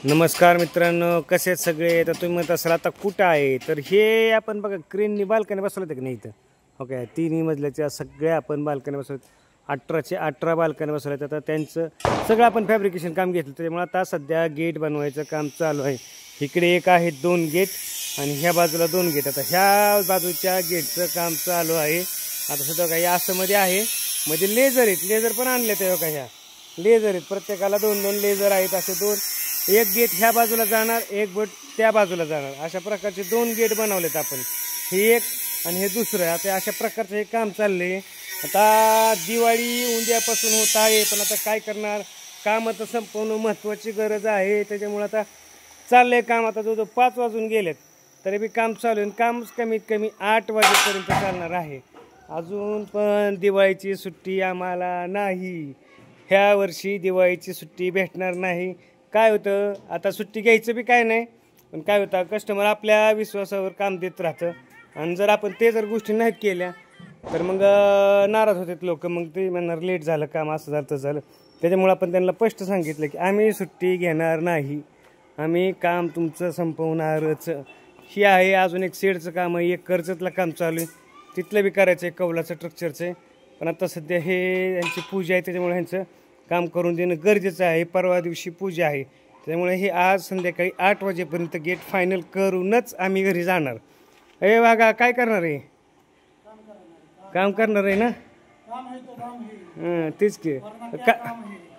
नमस्कार मित्रांनो, कसे आहेत सगळे? तर तुम्ही म्हणत असाल आता कुठं आहे, तर हे आपण बघा क्रेननी बाल्कनी बसवलं होतं की नाही इथं. ओके, 3 मजल्याच्या सगळ्या आपण बाल्कनी बसवत, 18चे 18 बाल्कनी बसवल्यात. आता त्यांचं सगळं आपण फॅब्रिकेशन काम घेतलं, त्याच्यामुळे आता सध्या गेट बनवायचं काम चालू आहे. इकडे एक आहे 2 गेट आणि ह्या बाजूला 2 गेट. आता ह्या बाजूच्या गेटचं काम चालू आहे. आता सुद्धा काही असं मध्ये आहे, मध्ये लेझर आहेत, लेझर पण आणले ते बघा. ह्या लेझर आहेत, प्रत्येकाला 2-2 लेझर आहेत. असे 2, एक गेट ह्या बाजूला जाणार, एक बोट त्या बाजूला जाणार, अशा प्रकारचे 2 गेट बनवलेत आपण. हे एक आणि हे दुसरं. आता अशा प्रकारचं हे काम चाललंय. आता दिवाळी उद्यापासून होत आहे, पण आता काय करणार, काम आता संपवणं महत्त्वाची गरज आहे. त्याच्यामुळे आता चाललंय काम. आता जवळजवळ 5 वाजून गेलेत तरी बी काम चालू आहे. काम कमीत कमी 8 वाजेपर्यंत चालणार आहे. अजून पण दिवाळीची सुट्टी आम्हाला नाही. ह्या वर्षी दिवाळीची सुट्टी भेटणार नाही. काय होतं, आता सुट्टी घ्यायचं बी काय नाही, पण काय होतं, कस्टमर आपल्या विश्वासावर काम देत राहतं. आणि जर आपण ते जर गोष्टी नाहीत केल्या तर मग नाराज होतात लोक. मग ते म्हणणार लेट झालं काम, असं झालं तसं झालं. त्याच्यामुळे आपण त्यांना स्पष्ट सांगितलं की आम्ही सुट्टी घेणार नाही, आम्ही काम तुमचं संपवणारच. ही आहे. अजून एक शेडचं काम आहे, एक कर्जतला काम चालू आहे, तिथलं बी करायचं आहे, कौलाचं स्ट्रक्चरचं आहे. पण आता सध्या हे यांची पूजा आहे, त्याच्यामुळे ह्यांचं काम करून देणं गरजेचं आहे. परवा दिवशी पूजा आहे, त्यामुळे हे आज संध्याकाळी 8 वाजेपर्यंत गेट फायनल करूनच आम्ही घरी जाणार. ए वागा, काय करणार आहे? काम करणार आहे ना? तेच की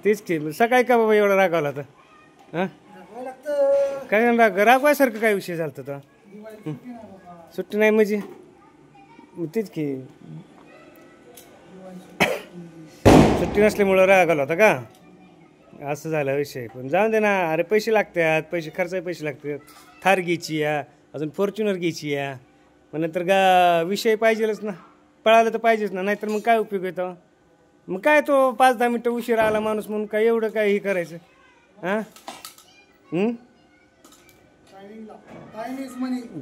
तेच की. सकाळी का बाबा एवढा रागावला आता? हां, काय रागवायसारखं काय विषय झाला तर? सुट्टी नाही म्हणजे तेच की, सुट्टी नसल्यामुळं रागावला होता का? असं झालं विषय. पण जाऊन दे ना. अरे पैसे लागतात, पैसे खर्चाचे पैसे लागतात. थार घ्यायची या, अजून फॉर्च्युनर घ्यायची या, मग नंतर विषय पाहिजेलच ना, पळालं तर पाहिजेच ना, नाहीतर मग काय उपयोग येतो? मग काय तो 5-10 मिनटं उशिरा आला माणूस म्हणून काय एवढं काय हे करायचं? हां,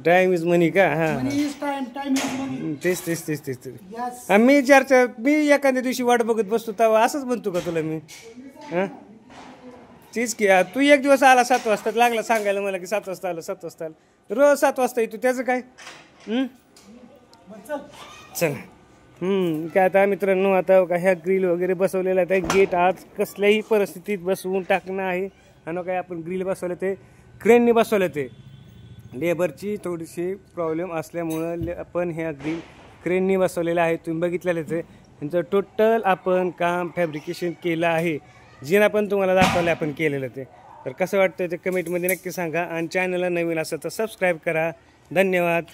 टाइम इज मनी का? हां, तेच तेच तेच तेच तेच. मी एखाद्या दिवशी वाट बघत बसतो तेव्हा असंच म्हणतो का तुला मी? हां, तेच की. तू एक दिवस आला 7 वाजता, लागला सांगायला मला की 7 वाजता आलं, 7 वाजता आलं. रोज 7 वाजता येतो, त्याचं काय? चल. काय आता मित्रांनो, आता का ह्या ग्रिल वगैरे बसवलेला आहे. गेट आज कसल्याही परिस्थितीत बसवून टाकणं आहे. आणि काय आपण ग्रिल बसवलं ते क्रेनने बसवलं, ते लेबरची थोडीशी प्रॉब्लेम असल्यामुळं आपण ह्या ग्रिल क्रेनने बसवलेलं आहे. तुम्ही बघितलेलंच आहे. त्यांचं टोटल आपण काम फॅब्रिकेशन केलं आहे, जे आपण तुम्हाला दाखवलं आपण केलेलं ते. तर कसं वाटतं ते कमेंटमध्ये नक्की सांगा. आणि चॅनलला नवीन असेल तर सबस्क्राईब करा. धन्यवाद.